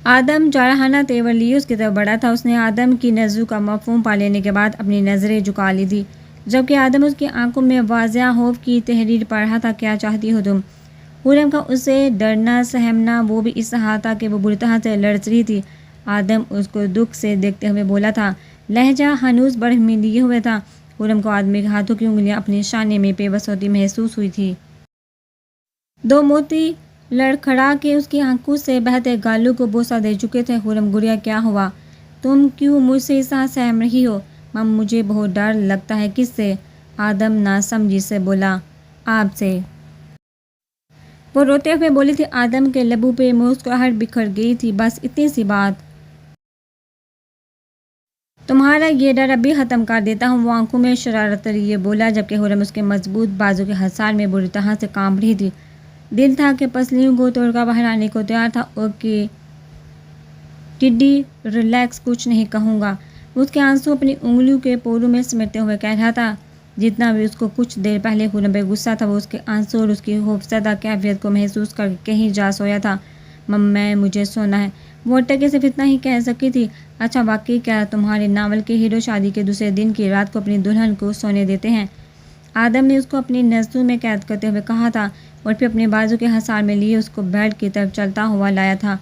آدم جارحانہ تیور لیے اس کی طرف بڑھا تھا۔ اس نے آدم کی نظروں کا مفہوم پا لینے کے بعد اپنی نظریں جھکا لی تھی، جبکہ آدم اس کی آنکھوں میں واضح خوف کی تحریر پڑھ رہا تھا۔ کیا چاہتی ہو تم؟ حورم کا اسے ڈرنا سہمنا وہ بھی اس طرح تھا کہ وہ بری طرح سے لرز رہی تھی۔ آدم اس کو دکھ سے دیکھتے ہوئے بولا تھا، لہجہ ہنوز برہمی لیے ہوئے تھا۔ حورم کو آدمی کے ہاتھوں کی انگلیاں اپنے شانے میں پیوست ہوتی محسوس ہوئی تھی۔ دو موتی لڑکھڑا کے اس کی آنکھوں سے بہتے گالوں کو بوسہ دے چکے تھے۔ حورم گڑیا کیا ہوا؟ تم کیوں مجھ سے اس طرح سہم رہی ہو؟ مجھے بہت ڈر لگتا ہے۔ کس سے؟ آدم ناسمجھی سے بولا، آپ سے۔ وہ روتے ہوئے بولی تھی۔ آدم کے لبوں پہ مسکراہٹ بکھر گئی تھی۔ بس اتنی سی بات؟ تمہارا یہ ڈر ابھی ختم کر دیتا ہوں۔ وہ آنکھوں میں شرارت لیے بولا، جبکہ حورم اس کے مضبوط بازو کے حصار میں بری طرح سے کانپ رہی تھی۔ دل تھا کہ پسلیوں کو توڑ کر باہر آنے کو تیار تھا۔ اوکے ٹڈی ریلیکس، کچھ نہیں کہوں گا، اس کے آنسو اپنی انگلیوں کے پوروں میں سمیٹتے ہوئے کہہ رہا تھا۔ جتنا بھی اس کو کچھ دیر پہلے حورم پہ غصہ تھا، وہ اس کے آنسو اور اس کی خوفزدہ کیفیت کو محسوس کر کہیں جا سویا تھا۔ مجھے سونا ہے، وہ ٹکے صرف اتنا ہی کہہ سکی تھی۔ اچھا واقعی کیا تمہارے ناول کے ہیرو شادی کے دوسرے دن کی رات کو اپنی دلہن کو سونے دیتے ہیں؟ آدم نے اس کو اپنی نظروں میں قید کرتے ہوئے کہا تھا، اور پھر اپنے بازو کے حصار میں لیے اس کو بیڈ کی طرف چلتا ہوا لایا تھا۔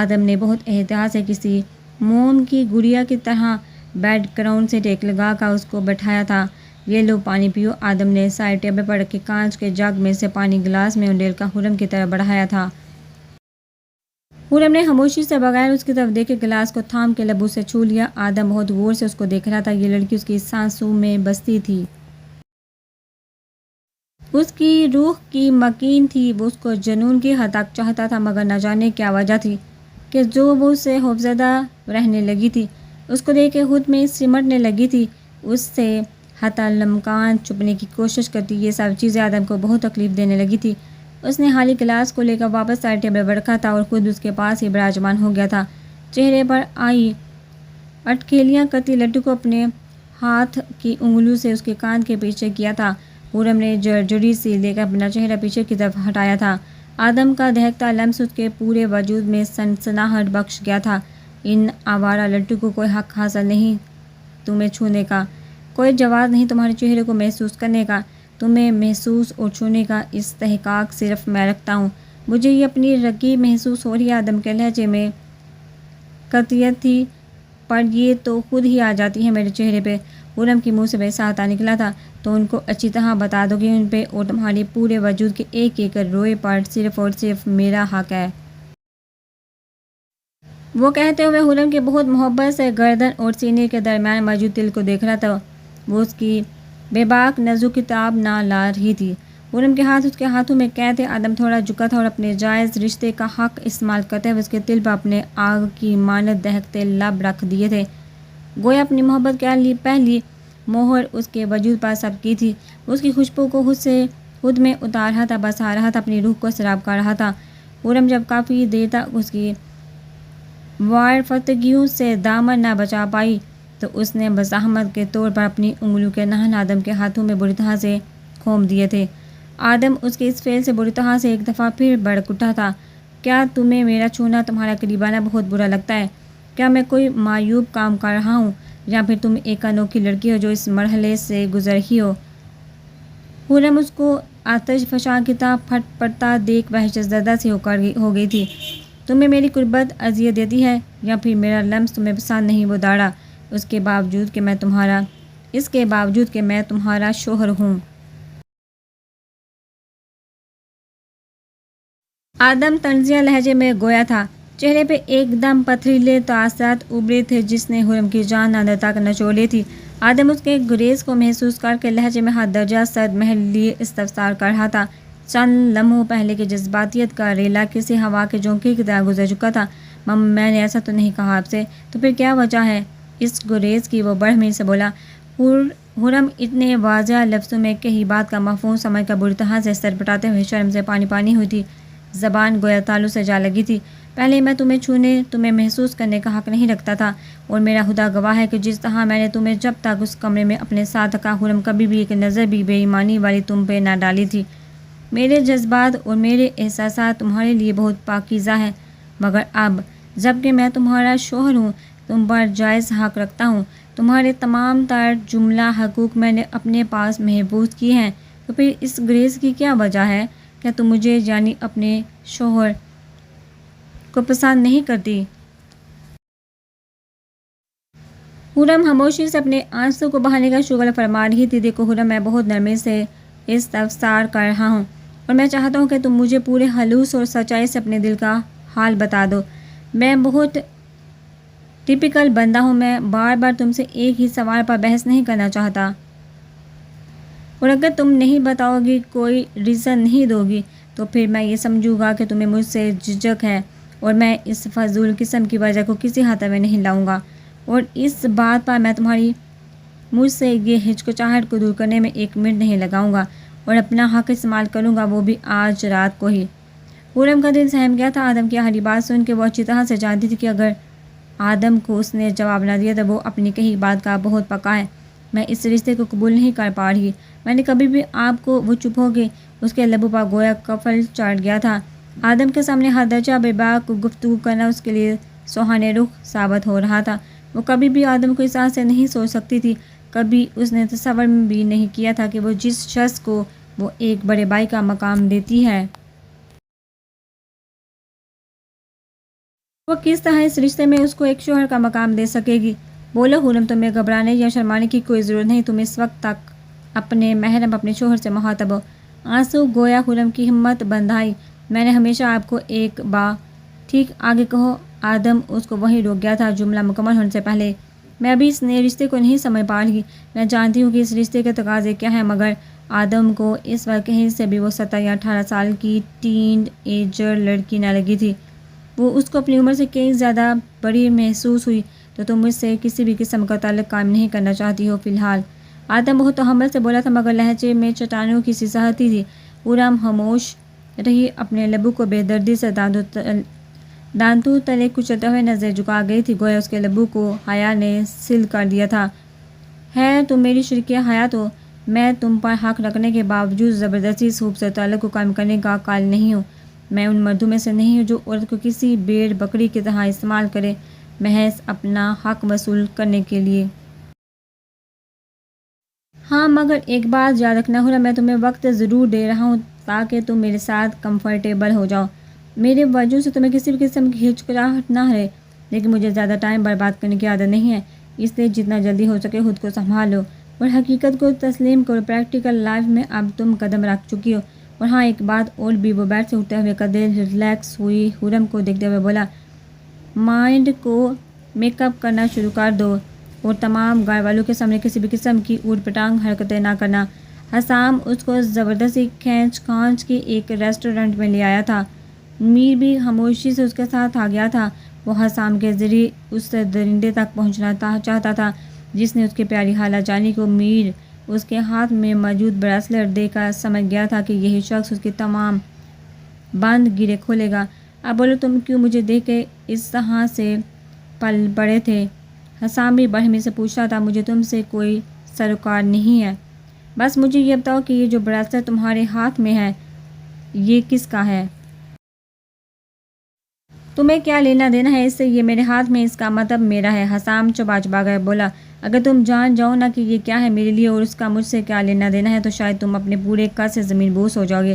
آدم نے بہت احتیاط سے کسی موم کی گڑیا کی طرح بیڈ کراؤن سے ٹیک لگا کر اس کو بٹھایا تھا۔ یہ لو پانی پیو۔ آدم نے سائڈ ٹیبل پر رکھے کانچ کے جگ میں سے پانی گلاس میں انڈیل کر حورم کی طرف بڑھایا تھا۔ حورم نے خاموشی سے بغیر اس کی طرف دیکھے گلاس کو تھام کے لبوں سے چھو لیا۔ آدم بہت غور سے اس کو دیکھ رہا تھا۔ یہ لڑکی اس کی سانسوں میں بستی تھی، اس کی روح کی مکین تھی۔ وہ اس کو جنون کی حد تک چاہتا تھا، مگر نہ جانے کیا وجہ تھی کہ جو وہ اس سے خوفزدہ رہنے لگی تھی، اس کو دیکھ کے خود میں سمٹنے لگی تھی، اس سے حتی الامکان چھپنے کی کوشش کرتی۔ یہ سب چیزیں آدم کو بہت تکلیف دینے لگی تھی۔ اس نے خالی گلاس کو لے کر واپس سائڈ ٹیبل پر رکھا تھا اور خود اس کے پاس ہی براجمان ہو گیا تھا۔ چہرے پر آئی اٹکھیلیاں کرتی لٹو کو اپنے ہاتھ کی انگلیوں سے اس کے کان کے پیچھے کیا تھا۔ حورم نے جھرجھری سی لے کر اپنا چہرہ پیچھے کی طرف ہٹایا تھا۔ آدم کا دہکتا لمس اس کے پورے وجود میں سنسناہٹ بخش گیا تھا۔ ان آوارہ لٹو کو کوئی حق حاصل نہیں تمہیں چھونے کا، کوئی جواز نہیں تمہارے چہرے کو محسوس کرنے کا، تمہیں محسوس اور چھونے کا استحقاق صرف میں رکھتا ہوں۔ مجھے یہ اپنی رقیب محسوس ہو رہی ہے۔ آدم کے لہجے میں قطعیت تھی، پر یہ تو خود ہی آ جاتی ہے میرے چہرے پہ۔ حورم کے منہ سے ویسا آتا نکلا تھا، تو ان کو اچھی طرح بتا دو کہ ان پہ اور تمہارے پورے وجود کے ایک ایک روئے پر صرف اور صرف میرا حق ہے۔ وہ کہتے ہوئے حورم کے بہت محبت سے گردن اور سینے کے درمیان موجود دل کو دیکھ رہا تھا۔ وہ اس کی بے باک نظروں کی تاب نہ لا رہی تھی۔ حورم کے ہاتھ اس کے ہاتھوں میں قید تھے۔ آدم تھوڑا جھکا تھا اور اپنے جائز رشتے کا حق استعمال کرتے ہوئے اس کے دل پر اپنے آگ کی مانند دہکتے لب رکھ دیے تھے، گویا اپنی محبت کی پہلی مہر اس کے وجود پر سب کی تھی۔ اس کی خوشبو کو خود میں اتار رہا تھا، بسا رہا تھا، اپنی روح کو سیراب کر رہا تھا۔ حورم جب کافی دیر تک اس کی وارفتگیوں سے دامن نہ بچا پائی، تو اس نے بزحمت کے طور پر اپنی انگلیوں کے نہن آدم کے ہاتھوں میں بری طرح سے کھوم دیے تھے۔ آدم اس کے اس فعل سے بری طرح سے ایک دفعہ پھر بھڑک اٹھا تھا۔ کیا تمہیں میرا چھونا، تمہارا قریب آنا بہت برا لگتا ہے؟ کیا میں کوئی معیوب کام کر رہا ہوں، یا پھر تم ایک انوکھی لڑکی ہو جو اس مرحلے سے گزر رہی ہو؟ حورم اس کو آتش فشاں کی طرح پھٹ پڑتا دیکھ وحشت زدہ سی ہو گئی تھی۔ تمہیں میری قربت اذیت دیتی ہے، یا پھر میرا لمس تمہیں پسند نہیں؟ وہ داڑا، اس کے باوجود کہ میں تمہارا شوہر ہوں۔ آدم طنزیہ لہجے میں گویا تھا، چہرے پہ ایک دم پتھریلے تاثرات ابھرے تھے جس نے حورم کی جان اندر تک نچوڑ لی تھی۔ آدم اس کے گریز کو محسوس کر کے لہجے میں حد درجہ سرد محل لیے استفسار کر رہا تھا۔ چند لمحوں پہلے کی جذباتیت کا ریلا کسی ہوا کے جھونکے کی طرح گزر چکا تھا۔ میں نے ایسا تو نہیں کہا آپ سے، تو پھر کیا وجہ ہے اس گریز کی؟ وہ برہمی سے بولا۔ حورم اتنے واضح لفظوں میں کہی بات کا مفہوم سمجھ کر بری طرح سے سر پٹاتے ہوئے شرم سے پانی ہوئی تھی۔ زبان گویا تالوں سے جا لگی تھی۔ پہلے میں تمہیں چھونے، تمہیں محسوس کرنے کا حق نہیں رکھتا تھا، اور میرا خدا گواہ ہے کہ جس طرح میں نے تمہیں جب تک اس کمرے میں اپنے ساتھ رکھا، حورم کبھی بھی ایک نظر بھی بے ایمانی والی تم پہ نہ ڈالی تھی۔ میرے جذبات اور میرے احساسات تمہارے لیے بہت پاکیزہ ہیں، مگر اب جبکہ میں تمہارا شوہر ہوں، تم پر جائز حق رکھتا ہوں، تمہارے تمام تر جملہ حقوق میں نے اپنے پاس محفوظ کیے ہیں، تو پھر اس گریز کی کیا وجہ ہے؟ کیا تم مجھے یعنی اپنے شوہر کو پسند نہیں کرتی؟ خرم خاموشی سے اپنے آنسو کو بہانے کا شغل فرما رہی تھی۔ دیکھو خرم، میں بہت نرمی سے استفسار کر رہا ہوں اور میں چاہتا ہوں کہ تم مجھے پورے خلوص اور سچائی سے اپنے دل کا حال بتا دو۔ میں بہت ٹپیکل بندہ ہوں، میں بار بار تم سے ایک ہی سوال پر بحث نہیں کرنا چاہتا، اور اگر تم نہیں بتاؤ گی، کوئی ریزن نہیں دو گی، تو پھر میں یہ سمجھوں گا کہ تمہیں مجھ سے جھجک ہے، اور میں اس فضول قسم کی وجہ کو کسی ہاتھ میں نہیں لاؤں گا، اور اس بات پر میں تمہاری مجھ سے یہ ہچکچاہٹ کو دور کرنے میں ایک منٹ نہیں لگاؤں گا، اور اپنا حق استعمال کروں گا، وہ بھی آج رات کو ہی۔ خرم کا دل سہم گیا تھا۔ آدم کی ہری بات سن کے وہ اچھی طرح سے جانتی تھی کہ اگر آدم کو اس نے جواب نہ دیا تو وہ اپنی کہی بات کا بہت پکا ہے۔ میں اس رشتے کو قبول نہیں کر پا رہی۔ میں نے کبھی بھی آپ کو، وہ چپ ہو گئی، اس کے لبوں پر گویا قفل چڑھ گیا تھا۔ آدم کے سامنے ہر درجہ بے باک گفتگو کرنا اس کے لیے سوہانے رخ ثابت ہو رہا تھا۔ وہ کبھی بھی آدم کو اس طرح سے نہیں سوچ سکتی تھی، کبھی اس نے تصور بھی نہیں کیا تھا کہ وہ جس شخص کو وہ ایک بڑے بھائی کا مقام دیتی ہے، وہ کس طرح اس رشتے میں اس کو ایک شوہر کا مقام دے سکے گی۔ بولو خرم، تمہیں گھبرانے یا شرمانے کی کوئی ضرورت نہیں، تم اس وقت تک اپنے محرم، اپنے شوہر سے مخاطب ہو۔ آنسو گویا خرم کی ہمت بندھائی۔ میں نے ہمیشہ آپ کو ایک ٹھیک آگے کہو۔ آدم اس کو وہیں روک گیا تھا جملہ مکمل ہونے سے پہلے۔ میں ابھی اس نئے رشتے کو نہیں سمجھ پا رہی۔ میں جانتی ہوں کہ اس رشتے کے تقاضے کیا ہیں، مگر آدم کو اس وقت کہیں سے بھی وہ 17 یا 18 سال کی ٹین ایجر لڑکی نہ لگی تھی۔ وہ اس کو اپنی عمر سے کہیں زیادہ بڑی محسوس ہوئی۔ تو تم مجھ سے کسی بھی قسم کا تعلق قائم نہیں کرنا چاہتی ہو فی الحال؟ آدم بہت تحمل سے بولا تھا، مگر لہجے میں چٹانوں کی سی سہتی تھی۔ خرم خاموش رہی، اپنے لبوں کو بے دردی سے دانتوں تلے کچلتے ہوئے نظر جھکا گئی تھی، گویا اس کے لبوں کو حیا نے سیل کر دیا تھا۔ ہے تم میری شریکِ حیات ہو، میں تم پر حق رکھنے کے باوجود زبردستی اس خوبصورت تعلق کو قائم کرنے کا قائل نہیں ہوں۔ میں ان مردوں میں سے نہیں ہوں جو عورت کو کسی بھیڑ بکری کی طرح استعمال کرے، محض اپنا حق وصول کرنے کے لیے۔ ہاں، مگر ایک بات یاد رکھنا خرم، میں تمہیں وقت ضرور دے رہا ہوں تاکہ تم میرے ساتھ کمفرٹیبل ہو جاؤ، میرے وجود سے تمہیں کسی بھی قسم کی ہچکچاہٹ نہ رہے، لیکن مجھے زیادہ ٹائم برباد کرنے کی عادت نہیں ہے، اس لیے جتنا جلدی ہو سکے خود کو سنبھالو اور حقیقت کو تسلیم کرو۔ پریکٹیکل لائف میں اب تم قدم رکھ چکی ہو۔ اور ہاں ایک بات اور بھی۔ وہ بیڈ سے اٹھتے ہوئے قدر ریلیکس ہوئی، خرم کو دیکھتے ہوئے بولا، مائنڈ کو میک اپ کرنا شروع کر دو اور تمام گھر والوں کے سامنے کسی بھی قسم کی اوٹ پٹانگ حرکتیں نہ کرنا۔ حسام اس کو زبردستی کھینچ کھانچ کے ایک ریسٹورنٹ میں لے آیا تھا۔ میر بھی خاموشی سے اس کے ساتھ آ گیا تھا۔ وہ حسام کے ذریعے اس درندے تک پہنچنا چاہتا تھا جس نے اس کی پیاری خالہ جانی کو۔ میر اس کے ہاتھ میں موجود بریسلٹ دیکھ کر سمجھ گیا تھا کہ یہی شخص اس کی تمام بند گیریں کھولے گا۔ اب بولو، تم کیوں مجھے دیکھ کے اس طرح سے پل پڑے تھے؟ حسام بھی برہمی سے پوچھتا تھا۔ مجھے تم سے کوئی سروکار نہیں ہے، بس مجھے یہ بتاؤ کہ یہ جو بریسلٹ تمہارے ہاتھ میں ہے یہ کس کا ہے؟ تمہیں کیا لینا دینا ہے اس سے؟ یہ میرے ہاتھ میں، اس کا مطلب میرا ہے۔ حسام چبا چبا کر بولا، اگر تم جان جاؤ نا کہ یہ کیا ہے میرے لیے اور اس کا مجھ سے کیا لینا دینا ہے تو شاید تم اپنے پورے قد سے زمین بوس ہو جاؤ گے۔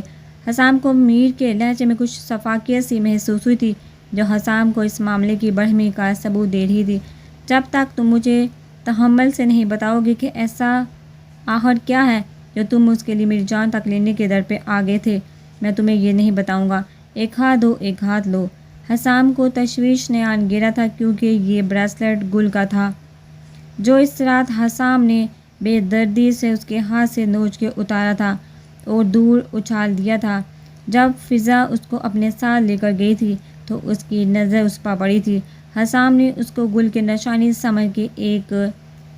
حسام کو میر کے لہجے میں کچھ شفقت سی محسوس ہوئی تھی جو حسام کو اس معاملے کی برہمی کا ثبوت دے رہی تھی۔ جب تک تم مجھے تحمل سے نہیں بتاؤ گے کہ ایسا آخر کیا ہے جو تم اس کے لیے میری جان تک لینے کے در پہ آ گئے تھے، میں تمہیں یہ نہیں بتاؤں گا۔ ایک ہاتھ دو، ایک ہاتھ لو۔ حسام کو تشویش نے آن گھیرا تھا کیونکہ یہ بریسلٹ گل کا تھا جو اس رات حسام نے بے دردی سے اس کے ہاتھ سے نوچ کے اتارا تھا اور دور اچھال دیا تھا۔ جب فضا اس کو اپنے ساتھ لے کر گئی تھی تو اس کی نظر اس پر پڑی تھی۔ حسام نے اس کو گل کی نشانی سمجھ کے ایک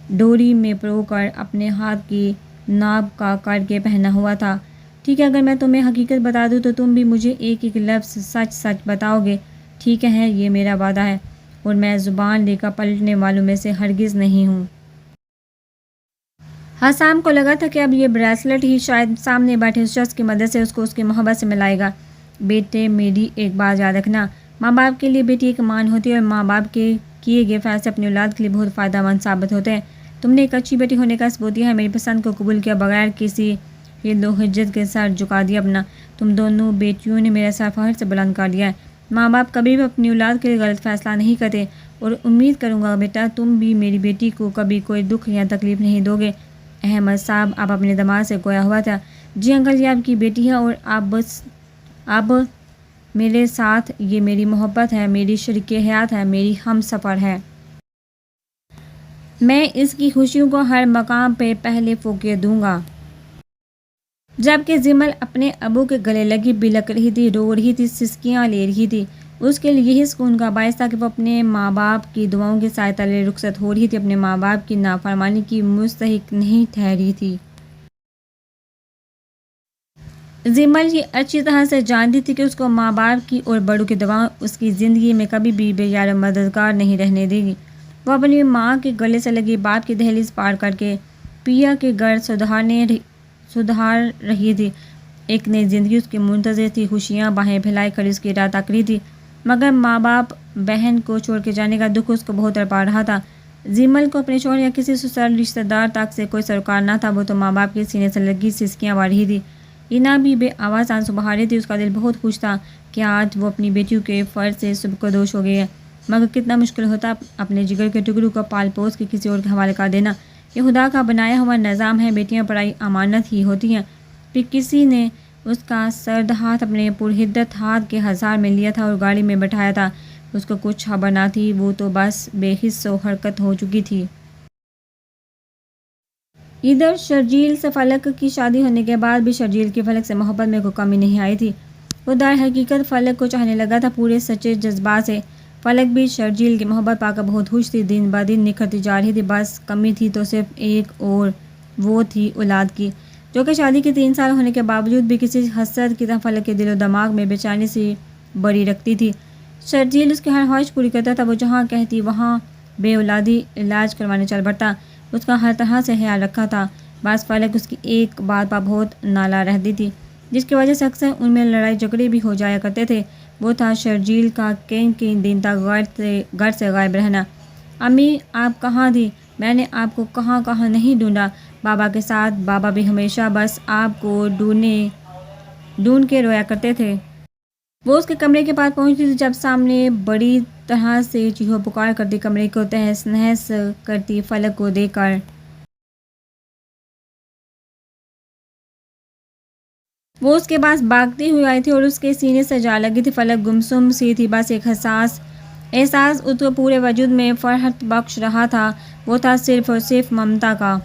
ڈوری میں پرو کر اپنے ہاتھ کی ناپ کا کر کے پہنا ہوا تھا۔ ٹھیک ہے، اگر میں تمہیں حقیقت بتا دوں تو تم بھی مجھے ایک ایک لفظ سچ سچ بتاؤ گے، ٹھیک ہے؟ یہ میرا وعدہ ہے، اور میں زبان لے کر پلٹنے والوں میں سے ہرگز نہیں ہوں۔ حسام کو لگا تھا کہ اب یہ بریسلٹ ہی شاید سامنے بیٹھے اس شخص کی مدد سے اس کو اس کی محبت سے ملائے گا۔ بیٹے، میری ایک بات یاد رکھنا، ماں باپ کے لیے بیٹی ایک مان ہوتی ہے اور ماں باپ کے کیے گئے فیصلے اپنی اولاد کے لیے بہت فائدہ مند ثابت ہوتے ہیں۔ تم نے ایک اچھی بیٹی ہونے کا ثبوت دیا ہے، میری پسند کو قبول کیا بغیر کسی حد و حجت کے سر جھکا دیا اپنا۔ تم دونوں بیٹیوں نے میرا سر فخر سے بلند کر دیا ہے۔ ماں باپ کبھی بھی اپنی اولاد کے لیے غلط فیصلہ نہیں کرتے اور امید کروں گا بیٹا تم بھی میری بیٹی کو کبھی کوئی دکھ یا تکلیف نہیں دو گے۔ احمد صاحب آپ اپنے دماغ سے گویا ہوا تھا۔ جی انکل، یہ آپ کی بیٹی ہے اور اب میرے ساتھ یہ میری محبت ہے، میری شریک حیات ہے، میری ہم سفر ہے۔ میں اس کی خوشیوں کو ہر مقام پہ پہلے فوقیت دوں گا۔ جبکہ زمل اپنے ابو کے گلے لگی بلک رہی تھی، رو رہی تھی، سسکیاں لے رہی تھی۔ اس کے لیے یہی سکون کا باعث تھا کہ وہ اپنے ماں باپ کی دعاؤں کے سائے تلے رخصت ہو رہی تھی، اپنے ماں باپ کی نافرمانی کی مستحق نہیں ٹھہری تھی۔ زمل یہ اچھی طرح سے جانتی تھی کہ اس کو ماں باپ کی اور بڑوں کی دعائیں اس کی زندگی میں کبھی بھی بے یار و مددگار نہیں رہنے دے گی۔ وہ اپنی ماں کے گلے سے لگی باپ کی دہلیز پار کر کے پیا کے گھر سدھار رہی تھی۔ ایک نئی زندگی اس کی منتظر تھی، خوشیاں باہیں پھیلائے کھڑی اس کی راہ تک رہی تھی، مگر ماں باپ بہن کو چھوڑ کے جانے کا دکھ اس کو بہت تڑپا رہا تھا۔ زمل کو اپنے شوہر یا کسی سسرال رشتہ دار تک سے کوئی سروکار نہ تھا، وہ تو ماں باپ کے سینے سے لگی سسکیاں بڑھ رہی تھی، اینا بھی بے آواز آنسو بہا رہی تھی۔ اس کا دل بہت خوش تھا کہ آج وہ اپنی بیٹیوں کے فرض سے سبکدوش ہو گئی ہے، مگر کتنا مشکل ہوتا اپنے جگر کے ٹکڑوں کو پال پوس کے کسی اور کے حوالے کر دینا۔ یہ خدا کا بنایا ہوا نظام ہے، بیٹیاں پرائی امانت ہی ہوتی ہیں۔ پھر کسی نے اس کا سرد ہاتھ اپنے پرحدت ہاتھ کے ہزار میں لیا تھا اور گاڑی میں بٹھایا تھا۔ اس کو کچھ خبر نہ تھی، وہ تو بس بے حس و حرکت ہو چکی تھی۔ ادھر شرجیل سے فلک کی شادی ہونے کے بعد بھی شرجیل کی فلک سے محبت میں کوئی کمی نہیں آئی تھی۔ وہ در حقیقت فلک کو چاہنے لگا تھا پورے سچے جذبات سے۔ فلک بھی شرجیل کی محبت پا کر بہت خوش تھی، دن بہ دن نکھرتی جا رہی تھی، بس کمی تھی تو صرف ایک اور وہ تھی اولاد کی، جو کہ شادی کے 3 سال ہونے کے باوجود بھی کسی حسد کی طرح فلک کے دل و دماغ میں بے چینی سی بری رکھتی تھی۔ شرجیل اس کی ہر خواہش پوری کرتا تھا، وہ جہاں کہتی وہاں بے اولادی علاج کروانے چل پڑتا، اس کا ہر طرح سے خیال رکھا تھا۔ بعض فلک اس کی ایک بات پر بہت نالاں رہتی تھی، جس کی وجہ سے اکثر ان میں لڑائی جھگڑے بھی ہو جایا کرتے تھے۔ وہ تھا شرجیل کا کئی دن تک گھر سے غائب رہنا۔ امی آپ کہاں تھی؟ میں نے آپ کو کہاں کہاں نہیں ڈھونڈا۔ بابا کے ساتھ، بابا بھی ہمیشہ بس آپ کو ڈھونڈ کے رویا کرتے تھے۔ وہ اس کے کمرے کے پاس پہنچتی تھی جب سامنے بڑی طرح سے چیخو پکار کرتی کمرے کو تہس نہس کرتی فلک کو دیکھ کر۔ وہ اس کے پاس بھاگتی ہوئی آئی تھی اور اس کے سینے سے جا لگی تھی۔ فلک گمسم سی تھی، بس ایک احساس اس کو پورے وجود میں فرحت بخش رہا تھا، وہ تھا صرف اور صرف ممتا کا۔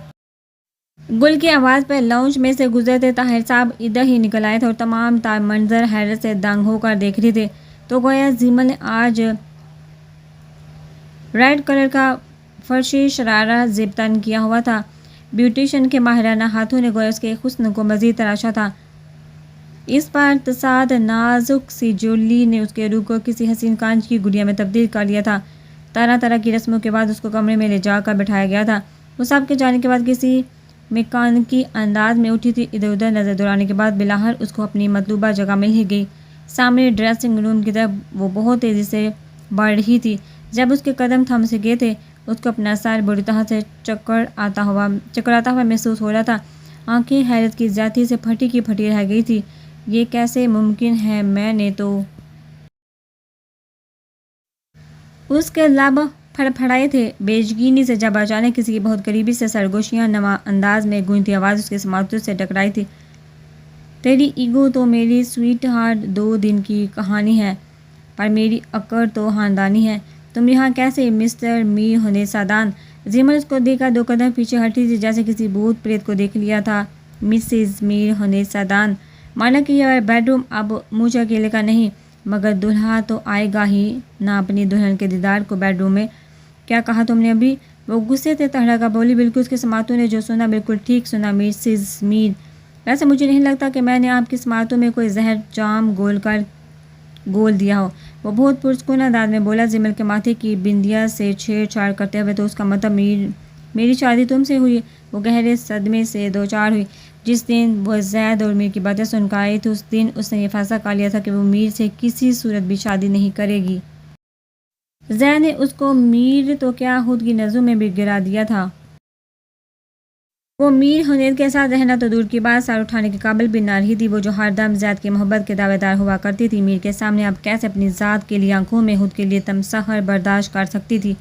گل کی آواز پہ لاؤنج میں سے گزرتے طاہر صاحب ادھر ہی نکل آئے تھے اور تمام تر منظر حیرت سے دنگ ہو کر دیکھ رہے تھے۔ تو گویا زمل نے آج ریڈ کلر کا فرشی شرارہ زیب تن کیا ہوا تھا۔ بیوٹیشین کے ماہرانہ ہاتھوں نے گویا اس کے حسن کو مزید تراشا تھا۔ اس پر تصاد نازک سی جولی نے اس کے روح کو کسی حسین کانچ کی گڑیا میں تبدیل کر لیا تھا۔ طرح طرح کی رسموں کے بعد اس کو کمرے میں لے جا کر بٹھایا گیا تھا۔ وہ سب کے جانے کے بعد کسی میکانکی انداز میں اٹھی تھی، ادھر ادھر نظر دوڑانے کے بعد بلاخر اس کو اپنی مطلوبہ جگہ مل ہی گئی۔ سامنے ڈریسنگ روم کی طرف وہ بہت تیزی سے بڑھ رہی تھی۔ جب اس کے قدم تھم سے گئے تھے، اس کو اپنا سر بری طرح سے چکر آتا ہوا محسوس ہو رہا تھا۔ آنکھیں حیرت کی زیادتی سے پھٹی کی پھٹی رہ گئی تھی۔ یہ کیسے ممکن ہے؟ میں نے تو… اس کے لب پھڑپھڑائے تھے بے یقینی سے جب اچانک کسی کی بہت قریبی سے سرگوشیاں نما انداز میں گونجتی آواز اس کے سماعتوں سے ٹکرائی تھی۔ تیری ایگو تو میری سویٹ ہارٹ 2 دن کی کہانی ہے، پر میری اکڑ تو خاندانی ہے۔ تم یہاں کیسے مسٹر میر ہنیسہ دان؟ زمل اس کو دیکھ کر 2 قدم پیچھے ہٹی تھی، جیسے کسی بھوت پریت کو دیکھ لیا تھا۔ مسز میر ہنیسہ دان، مانا کہ یہ بیڈ روم اب مجھ اکیلے کا نہیں، مگر دلہا تو آئے گا ہی نا اپنی دلہن کے دیدار کو بیڈ روم میں۔ کیا کہا تم نے ابھی؟ وہ غصے سے تڑہا کر بولی۔ بالکل اس کے سماعتوں نے جو سنا بالکل ٹھیک سنا مسز میر۔ ویسے مجھے نہیں لگتا کہ میں نے آپ کی سماعتوں میں کوئی زہر جام گھول دیا ہو، وہ بہت پرسکون انداز میں بولا، زمل کے ماتھے کی بندیا سے چھیڑ چھاڑ کرتے ہوئے۔ تو اس کا مطلب میری شادی تم سے ہوئی؟ وہ گہرے صدمے سے دوچار ہوئی۔ جس دن وہ زید اور میر کی باتیں سن کر آئی تھی اس دن اس نے یہ فیصلہ کر لیا تھا کہ وہ میر سے کسی صورت بھی شادی نہیں کرے گی۔ زید نے اس کو میر تو کیا خود کی نظروں میں بھی گرا دیا تھا۔ وہ میر حنیت کے ساتھ رہنا تو دور کی بات سر اٹھانے کے قابل بھی نہ رہی تھی۔ وہ جو ہر دم زید کی محبت کے دعوے دار ہوا کرتی تھی، میر کے سامنے اب کیسے اپنی ذات کے لیے آنکھوں میں خود کے لیے تمسخر برداشت کر سکتی تھی۔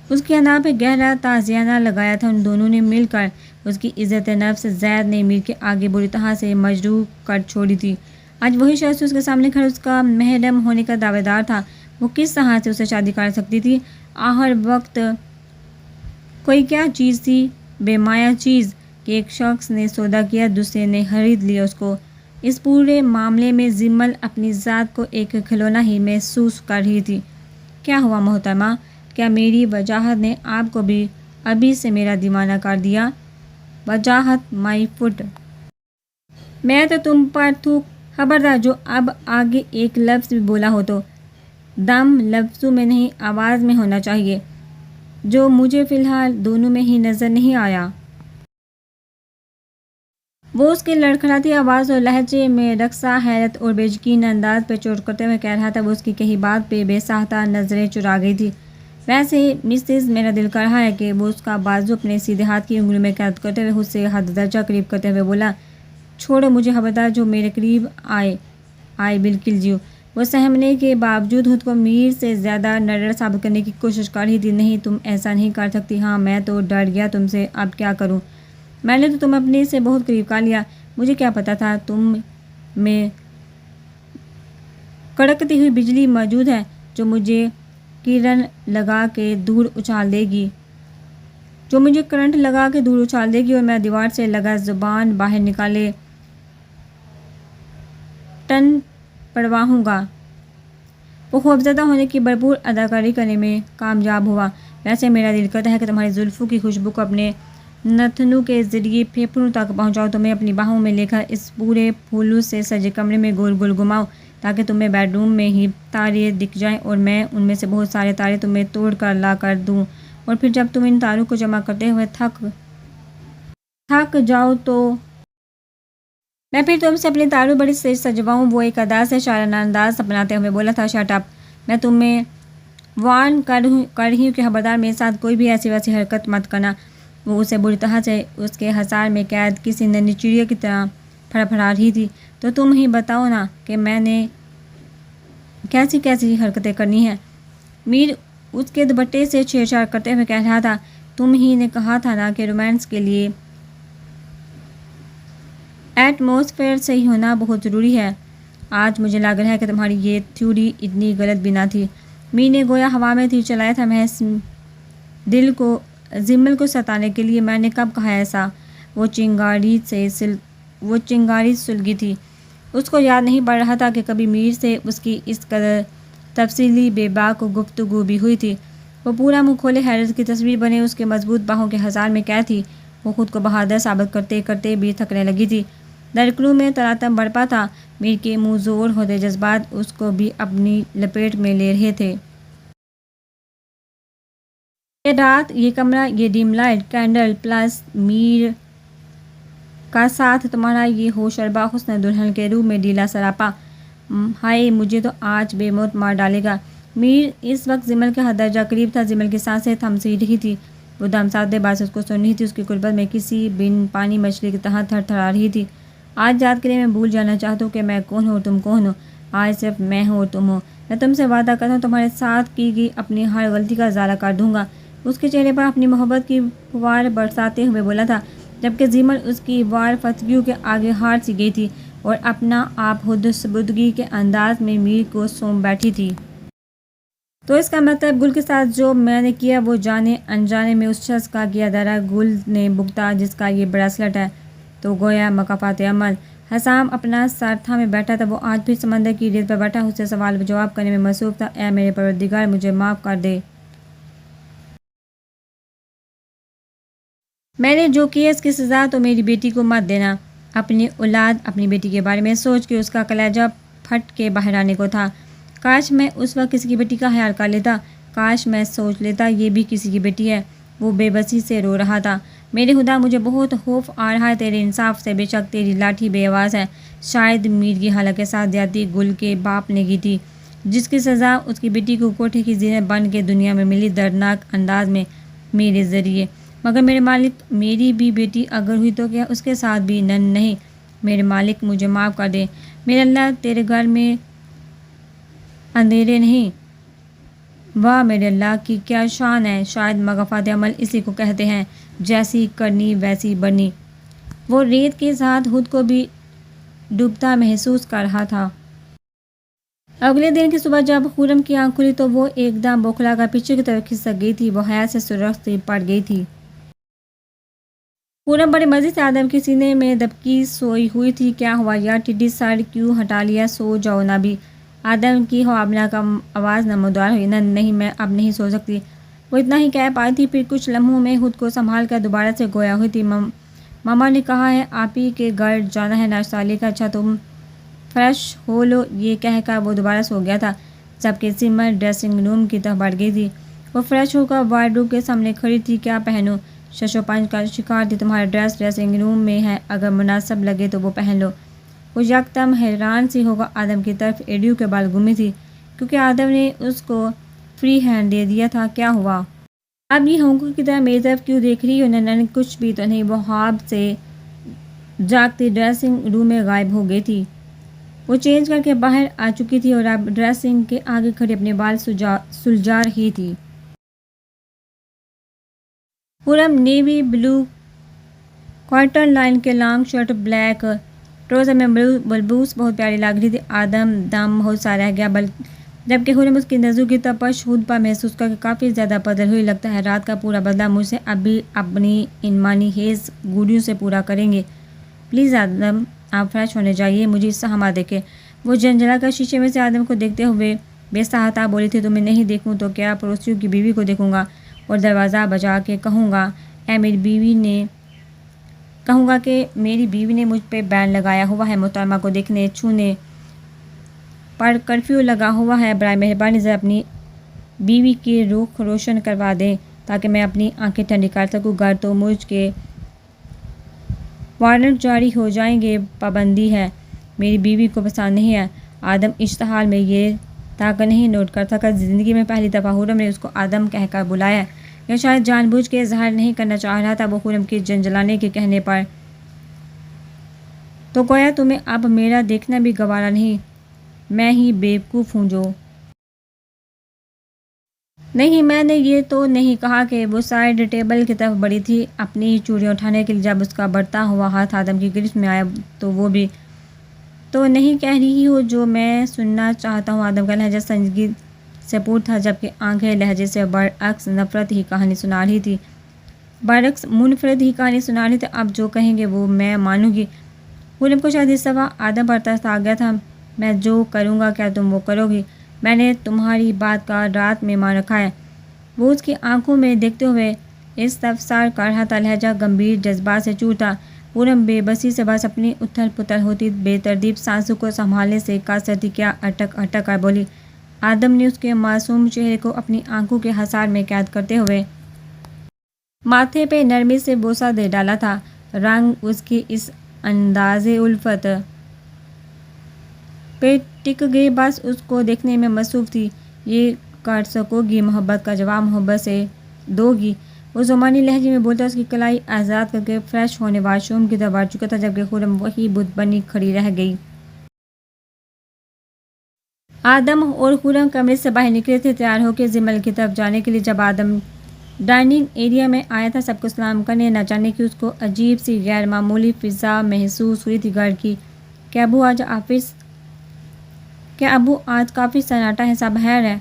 اس کی انا پہ گہرا تعزیانہ لگایا تھا ان دونوں نے مل کر۔ اس کی عزت نفس زید نے میر کے آگے بری طرح سے مجروح کر چھوڑی تھی۔ آج وہی شخص اس کے سامنے کھڑا اس کا محرم ہونے کا دعوے دار تھا۔ وہ کس طرح سے اسے شادی کر سکتی تھی؟ آخر وقت کوئی کیا چیز تھی، بے مایہ چیز کہ ایک شخص نے سودا کیا، دوسرے نے خرید لیا اس کو۔ اس پورے معاملے میں زمل اپنی ذات کو ایک کھلونا ہی محسوس کر رہی تھی۔ کیا ہوا محترمہ؟ کیا میری وجاہت نے آپ کو بھی ابھی سے میرا دیوانہ کر دیا؟ وجاہت مائی فٹ۔ میں تو تم پر تھوک۔ خبردار، جو اب آگے ایک لفظ بھی بولا ہو تو دم لفظوں میں نہیں آواز میں ہونا چاہیے، جو مجھے فی الحال دونوں میں ہی نظر نہیں آیا۔ وہ اس کی لڑکھڑاتی آواز اور لہجے میں رقصہ حیرت اور بے یقین انداز پہ چوٹ کرتے ہوئے کہہ رہا تھا۔ وہ اس کی کہی بات پہ بے ساختہ نظریں چرا گئی تھی۔ ویسے مسز، میرا دل کر رہا ہے کہ وہ اس کا بازو اپنے سیدھے ہاتھ کی انگلیوں میں قید کرتے ہوئے خود سے حد درجہ قریب کرتے ہوئے بولا، چھوڑو مجھے خبردار، جو میرے قریب آئے بالکل جیو۔ وہ سہمنے کے باوجود خود کو میر سے زیادہ نڈر ثابت کرنے کی کوشش کر رہی تھی۔ نہیں، تم ایسا نہیں کر سکتی۔ ہاں، میں تو ڈر گیا تم سے، اب کیا کروں؟ میں نے تو تم اپنے سے بہت قریب کر لیا۔ مجھے کیا پتا تھا تم میں کڑکتی ہوئی بجلی موجود ہے جو مجھے کرنٹ لگا کے دور اچھال دے گی، اور میں دیوار سے لگا زبان باہر نکالے ٹن پڑواؤں گا۔ وہ خوفزدہ ہونے کی بھرپور اداکاری کرنے میں کامیاب ہوا۔ ویسے میرا دل کرتا ہے کہ تمہاری زلفوں کی خوشبو کو اپنے نتنوں کے ذریعے پھیپھڑوں تک پہنچاؤ، تمہیں اپنی باہوں میں لے کر اس پورے پھولوں سے سجے کمرے میں گول گول گھماؤ تاکہ تمہیں بیڈ روم میں ہی تارے دکھ جائیں اور میں ان میں سے بہت سارے تارے تمہیں توڑ کر لا کر دوں، اور پھر جب تم ان تاروں کو جمع کرتے ہوئے تھک جاؤ تو میں پھر تم سے اپنے تاروں بڑی سے سجواؤں۔ وہ ایک ادا سے شاعرانہ انداز اپناتے ہوئے بولا تھا، شٹ اپ، میں تمہیں وارن کر رہی ہوں کہ خبردار میرے ساتھ کوئی بھی ایسی ویسی حرکت مت کرنا۔ وہ اسے بری طرح سے اس کے حصار میں قید کسی ننھی چڑیا کی طرح پھڑپھڑا رہی تھی۔ تو تم ہی بتاؤ نا کہ میں نے کیسی حرکتیں کرنی ہیں؟ میر اس کے دوپٹے سے چھیڑ چھاڑ کرتے ہوئے کہہ رہا تھا، تم ہی نے کہا تھا نا کہ رومانس کے لیے ایٹماسفیئر صحیح ہونا بہت ضروری ہے۔ آج مجھے لگ رہا ہے کہ تمہاری یہ تھیوری اتنی غلط بھی نہ تھی۔ میر نے گویا ہوا میں تیر چلایا تھا، محض زمل کو ستانے کے لیے۔ میں نے کب کہا ایسا؟ وہ چنگاری سلگی تھی۔ اس کو یاد نہیں پڑ رہا تھا کہ کبھی میر سے اس کی اس قدر تفصیلی بے باک گفتگو بھی ہوئی تھی۔ وہ پورا منہ کھولے حیرت کی تصویر بنے اس کے مضبوط باہوں کے حصار میں قید تھی۔ وہ خود کو بہادر ثابت کرتے کرتے بھی تھکنے لگی تھی۔ دھڑکنوں میں تلاطم برپا تھا۔ میر کے منہ زور ہوتے جذبات اس کو بھی اپنی لپیٹ میں لے رہے تھے۔ یہ رات، یہ کمرہ، یہ ڈیم لائٹ کینڈل پلس میر کا ساتھ، تمہارا یہ ہوش اربا حسن دلہن کے روپ میں ڈھیلا سراپا، ہائے مجھے تو آج بے موت مار ڈالے گا۔ میر اس وقت زمل کے حد درجہ قریب تھا۔ زمل کی سانسیں تھم سی رہی تھی، وہ دم سادے باز اس کو سن رہی تھی، اس کی قربت میں کسی بن پانی مچھلی کی طرح تھر تھرا رہی تھی۔ آج رات کے لیے میں بھول جانا چاہتا ہوں کہ میں کون ہوں اور تم کون ہو۔ آج صرف میں ہوں اور تم ہو۔ میں تم سے وعدہ کرتا ہوں تمہارے ساتھ کی گئی اپنی ہر غلطی کا ازالہ کر دوں گا۔ اس کے چہرے پر اپنی محبت کی فوار برساتے ہوئے بولا تھا، جبکہ زمل اس کی وار فتویوں کے آگے ہار سی گئی تھی اور اپنا آپ خود سبودگی کے انداز میں میر کو سونپ بیٹھی تھی۔ تو اس کا مطلب گل کے ساتھ جو میں نے کیا وہ جانے انجانے میں اس شخص کا کیا دارا گل نے بھگتا جس کا یہ بریسلٹ ہے، تو گویا مکافات عمل۔ حسام اپنا سر تھامے بیٹھا تھا۔ وہ آج پھر سمندر کی ریت پر بیٹھا اس سے سوال و جواب کرنے میں مصروف تھا۔ اے میرے پروردگار، مجھے معاف کر دے۔ میں نے جو کیا اس کی سزا تو میری بیٹی کو مت دینا۔ اپنی اولاد، اپنی بیٹی کے بارے میں سوچ کے اس کا کلیجہ پھٹ کے باہر آنے کو تھا۔ کاش میں اس وقت کسی کی بیٹی کا خیال کر لیتا، کاش میں سوچ لیتا یہ بھی کسی کی بیٹی ہے۔ وہ بے بسی سے رو رہا تھا۔ میرے خدا مجھے بہت خوف آ رہا ہے تیرے انصاف سے، بے شک تیری لاٹھی بے آواز ہے۔ شاید میر کی حالت کے ساتھ زیادتی گل کے باپ نے کی تھی، جس کی سزا اس کی بیٹی کو کوٹھے کی زینت بن کے دنیا میں ملی دردناک انداز میں میرے ذریعے۔ مگر میرے مالک، میری بھی بیٹی اگر ہوئی تو کیا اس کے ساتھ بھی نہیں؟ میرے مالک مجھے معاف کر دے میرے اللہ، تیرے گھر میں اندھیرے نہیں۔ واہ میرے اللہ کی کیا شان ہے! شاید مغفرت عمل اسی کو کہتے ہیں، جیسی کرنی ویسی بنی۔ وہ ریت کے ساتھ خود کو بھی ڈوبتا محسوس کر رہا تھا۔ اگلے دن کی صبح جب خرم کی آنکھ کھلی تو وہ ایک دم بوکھلا کر پیچھے کی طرف کھسک گئی تھی۔ وہ حیرت سے سرخ سی پڑ گئی تھی۔ خرم بڑے مزے سے آدم کے سینے میں دبکی سوئی ہوئی تھی۔ کیا ہوا یار ٹڈی، سر کیوں ہٹا لیا؟ سو جاؤ نا بھی۔ آدم کی خوابناک کا آواز نمودار ہوئی۔ نہیں، میں اب نہیں سو سکتی۔ وہ اتنا ہی کہہ پائی تھی، پھر کچھ لمحوں میں خود کو سنبھال کر دوبارہ سے گویا ہوئی تھی۔ ماما نے کہا ہے آپ ہی کے گھر جانا ہے ناشتہ لے کر، اچھا تم فریش ہو لو۔ یہ کہہ کر وہ دوبارہ سو گیا تھا، جبکہ سمر ڈریسنگ روم کی طرف بڑھ گئی تھی۔ وہ فریش ہو کر وارڈروب کے سامنے کھڑی تھی۔ کیا پہنوں؟ شش و پنج کا شکار تھی۔ تمہارا ڈریس ڈریسنگ روم میں ہے، اگر مناسب لگے تو وہ پہن لو۔ وہ یکدم حیران سی ہوگا آدم کی طرف ایڈیو کے بال گھومی تھی، کیونکہ آدم نے اس کو فری ہینڈ دے دیا تھا۔ کیا ہوا؟ اب یہ ہونکوں کی طرح میری طرف کیوں دیکھ رہی ہو؟ نہیں، کچھ بھی تو نہیں۔ وہ خواب سے جاگتی ڈریسنگ روم میں غائب ہو گئی تھی۔ وہ چینج کر کے باہر آ چکی تھی اور اب ڈریسنگ کے آگے کھڑی اپنے بال سلجھا رہی تھی۔ خرم نیوی بلو کوارٹر لائن کے لانگ شرٹ، بلیک ٹراؤزر میں بلبوس بہت پیاری لگ رہی تھی۔ آدم دم بہت سا رہ گیا، جبکہ خرم اس کی نظروں کی تپش خود پر محسوس کر کے کافی زیادہ بدل ہوئی۔ لگتا ہے رات کا پورا بدلہ مجھ سے اب بھی اپنی ان مانی ہیز گوڑیوں سے پورا کریں گے۔ پلیز آدم، آپ فریش ہونے جائیے، مجھے سہما دیکھے۔ وہ جھنجھلا کر شیشے میں سے آدم کو دیکھتے ہوئے بے ساختہ بولی تھی، تمہیں نہیں دیکھوں تو کیا پڑوسیوں کی بیوی کو دیکھوں گا اور دروازہ بجا کے کہوں گا کہ میری بیوی نے مجھ پہ بین لگایا ہوا ہے، محترمہ کو دیکھنے چھونے پر کرفیو لگا ہوا ہے، برائے مہربانی ذرا اپنی بیوی کی رخ روشن کروا دیں تاکہ میں اپنی آنکھیں ٹھنڈی کر سکوں۔ گھر تو مجھ کے وارنٹ جاری ہو جائیں گے۔ پابندی ہے، میری بیوی کو پسند نہیں ہے۔ آدم اشتعال میں یہ تک نہیں نوٹ کر سکا، زندگی میں پہلی دفعہ خرم نے اس کو آدم کہہ کر بلایا، یا شاید جان بوجھ کے اظہار نہیں کرنا چاہ رہا تھا۔ وہ خرم کے جھنجھلانے کے کہنے پر تو گویا تمہیں اب میرا دیکھنا بھی گوارا نہیں، میں ہی بیوقوف ہوں جو۔ نہیں، میں نے یہ تو نہیں کہا کہ وہ سائڈ ٹیبل کی طرف بڑھی تھی اپنی چوڑیاں اٹھانے کے لیے۔ جب اس کا بڑھتا ہوا ہاتھ آدم کی گرفت میں آیا تو وہ بھی تو نہیں کہہ رہی ہو جو میں سننا چاہتا ہوں۔ آدم کا لہجہ سنجیدگی سے پور تھا، جبکہ آنکھیں لہجے سے برعکس منفرد ہی کہانی سنا رہی تھی۔ اب جو کہیں گے وہ میں مانوں گی۔ خرم کو شاید اس دفعہ آدم پر ترس آ گیا تھا۔ میں جو کروں گا کیا تم وہ کرو گی؟ میں نے تمہاری بات کا رات میں مان رکھا ہے۔ وہ اس کی آنکھوں میں دیکھتے ہوئے استفسار کر رہا تھا، لہجہ گمبھیر، جذبات سے چور تھا۔ خرم بے بسی سے بس اپنی اتھل پتھل ہوتی بے ترتیب سانسوں کو سنبھالنے سے قاصر تھی۔ کیا اٹک اٹک کر بولی۔ آدم نے اس کے معصوم چہرے کو اپنی آنکھوں کے حصار میں قید کرتے ہوئے ماتھے پہ نرمی سے بوسہ دے ڈالا تھا۔ رنگ اس کی اس انداز الفت پہ ٹک گئی، بس اس کو دیکھنے میں مصروف تھی۔ یہ کر سکو گی؟ محبت کا جواب محبت سے دو گی؟ وہ زمانی لہجے میں بولتا اس کی کلائی آزاد کر کے فریش ہونے واش روم کی طرف بڑھ چکا تھا، جبکہ خرم وہی بت بنی کھڑی رہ گئی۔ آدم اور خرم کمرے سے باہر نکلے تھے تیار ہو کے زمل کی طرف جانے کے لیے۔ جب آدم ڈائننگ ایریا میں آیا تھا سب کو سلام کرنے، نہ جانے کہ اس کو عجیب سی غیر معمولی فضا محسوس ہوئی تھی گھر کی۔ کیا ابو آج کافی سناٹا ہے، سب خیر ہے؟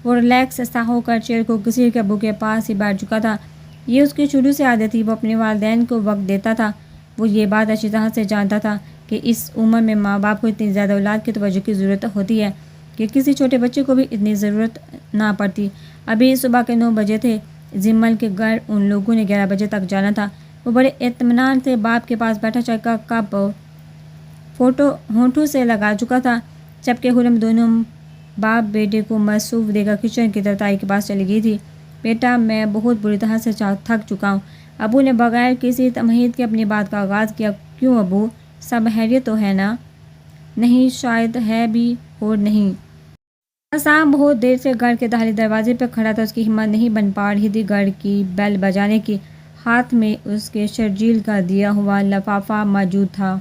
وہ ریلیکس سا ہو کر چیئر کو گھسیٹ کے ابو کے پاس ہی بیٹھ چکا تھا۔ یہ اس کی شروع سے عادت تھی، وہ اپنے والدین کو وقت دیتا تھا۔ وہ یہ بات اچھی طرح سے جانتا تھا کہ اس عمر میں ماں باپ کو اتنی زیادہ اولاد کی توجہ کی ضرورت ہوتی ہے کہ کسی چھوٹے بچے کو بھی اتنی ضرورت نہ پڑتی۔ ابھی صبح کے 9 بجے تھے۔ زمل کے گھر ان لوگوں نے 11 بجے تک جانا تھا۔ وہ بڑے اطمینان سے باپ کے پاس بیٹھا چائے کا کپ ہونٹوں سے لگا چکا تھا، جبکہ خرم دونوں باپ بیٹے کو مصروف دے کر کچن کی طرف تائی کے پاس چلی گئی تھی۔ بیٹا، میں بہت بری طرح سے تھک چکا ہوں، ابو نے بغیر کسی تمہید کے اپنی بات کا آغاز کیا۔ کیوں ابو، سب خیریت تو ہے نا؟ نہیں، شاید ہے بھی اور نہیں۔ حسام بہت دیر سے گھر کے داخلی دروازے پہ کھڑا تھا، اس کی ہمت نہیں بن پا رہی تھی گھر کی بیل بجانے کی۔ ہاتھ میں اس کے شرجیل کا دیا ہوا لفافہ موجود تھا۔